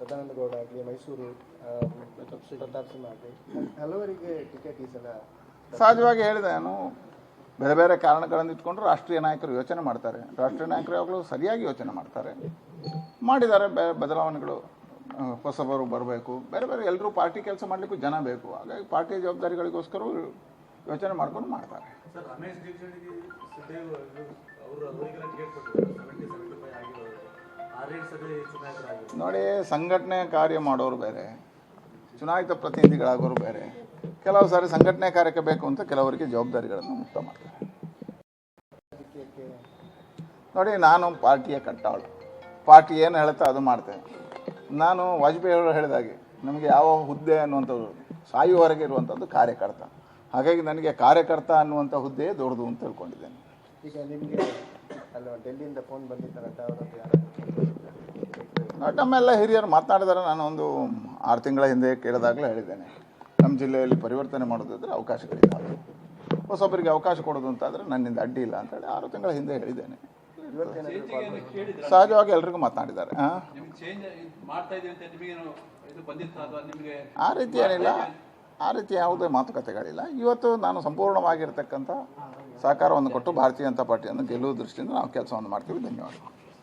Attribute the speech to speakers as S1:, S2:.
S1: ಸದಾನಂದ ಗೌಡ ಆಗಲಿ, ಮೈಸೂರು ಪ್ರತಾಪ್ ಸಿಂಹ ಆಗಲಿ, ಹಲವರಿಗೆ ಟಿಕೆಟ್ ಈ ಸಲ
S2: ಸಹಜವಾಗಿ ಹೇಳಿದೆ ನಾನು. ಬೇರೆ ಬೇರೆ ಕಾರಣಗಳನ್ನು ಇಟ್ಕೊಂಡು ರಾಷ್ಟ್ರೀಯ ನಾಯಕರು ಯೋಚನೆ ಮಾಡ್ತಾರೆ. ರಾಷ್ಟ್ರೀಯ ನಾಯಕರು ಯಾವಾಗಲೂ ಸರಿಯಾಗಿ ಯೋಚನೆ ಮಾಡ್ತಾರೆ, ಮಾಡಿದ್ದಾರೆ. ಬದಲಾವಣೆಗಳು ಹೊಸಬರು ಬರಬೇಕು, ಬೇರೆ ಬೇರೆ ಎಲ್ಲರೂ ಪಾರ್ಟಿ ಕೆಲಸ ಮಾಡಲಿಕ್ಕೂ ಜನ ಬೇಕು. ಹಾಗಾಗಿ ಪಾರ್ಟಿಯ ಜವಾಬ್ದಾರಿಗಳಿಗೋಸ್ಕರ ಯೋಚನೆ ಮಾಡ್ಕೊಂಡು ಮಾಡ್ತಾರೆ. ನೋಡಿ, ಸಂಘಟನೆ ಕಾರ್ಯ ಮಾಡೋರು ಬೇರೆ, ಚುನಾಯಿತ ಪ್ರತಿನಿಧಿಗಳಾಗೋರು ಬೇರೆ. ಕೆಲವು ಸಾರಿ ಸಂಘಟನೆ ಕಾರ್ಯಕ್ಕೆ ಬೇಕು ಅಂತ ಕೆಲವರಿಗೆ ಜವಾಬ್ದಾರಿಗಳನ್ನು ಮುಕ್ತ ಮಾಡ್ತಾರೆ. ನೋಡಿ, ನಾನು ಪಾರ್ಟಿಯ ಕಟ್ಟಾಳು. ಪಾರ್ಟಿ ಏನು ಹೇಳುತ್ತಾ ಅದು ಮಾಡ್ತೇನೆ. ನಾನು ವಾಜಪೇಯಿ ಅವರು ಹೇಳಿದಾಗೆ ನಮಗೆ ಯಾವ ಹುದ್ದೆ ಅನ್ನುವಂಥದ್ದು ಸಾಯುವವರೆಗೆ ಇರುವಂಥದ್ದು ಕಾರ್ಯಕರ್ತ. ಹಾಗಾಗಿ ನನಗೆ ಕಾರ್ಯಕರ್ತ ಅನ್ನುವಂಥ ಹುದ್ದೆಯೇ ದೊಡ್ಡದು ಅಂತ ತಿಳ್ಕೊಂಡಿದ್ದೇನೆ.
S1: ಈಗ ನಿಮಗೆ ಡೆಲ್ಲಿಯಿಂದ ಫೋನ್ ಬಂದಿದ್ದಾರಂತ
S2: ನಮ್ಮೆಲ್ಲ ಹಿರಿಯರು ಮಾತನಾಡಿದರೆ ನಾನು ಒಂದು 6 ತಿಂಗಳ ಹಿಂದೆ ಕೇಳಿದಾಗಲೇ ಹೇಳಿದ್ದೇನೆ, ನಮ್ಮ ಜಿಲ್ಲೆಯಲ್ಲಿ ಪರಿವರ್ತನೆ ಮಾಡೋದಾದರೆ ಅವಕಾಶಗಳಿದ್ದಾವೆ, ಹೊಸೊಬ್ಬರಿಗೆ ಅವಕಾಶ ಕೊಡೋದು ಅಂತಾದರೆ ನನ್ನಿಂದ ಅಡ್ಡಿ ಇಲ್ಲ ಅಂತೇಳಿ 6 ತಿಂಗಳ ಹಿಂದೆ ಹೇಳಿದ್ದೇನೆ. ಸಹಜವಾಗಿ ಎಲ್ರಿಗೂ ಮಾತನಾಡಿದ್ದಾರೆ. ಆ ರೀತಿ ಏನಿಲ್ಲ, ಆ ರೀತಿ ಯಾವುದೇ ಮಾತುಕತೆಗಳಿಲ್ಲ. ಇವತ್ತು ನಾನು ಸಂಪೂರ್ಣವಾಗಿರ್ತಕ್ಕಂಥ ಸಹಕಾರವನ್ನು ಕೊಟ್ಟು ಭಾರತೀಯ ಜನತಾ ಪಾರ್ಟಿಯನ್ನು ಗೆಲ್ಲುವ ದೃಷ್ಟಿಯಿಂದ ನಾವು ಕೆಲಸವನ್ನು ಮಾಡ್ತೀವಿ. ಧನ್ಯವಾದ.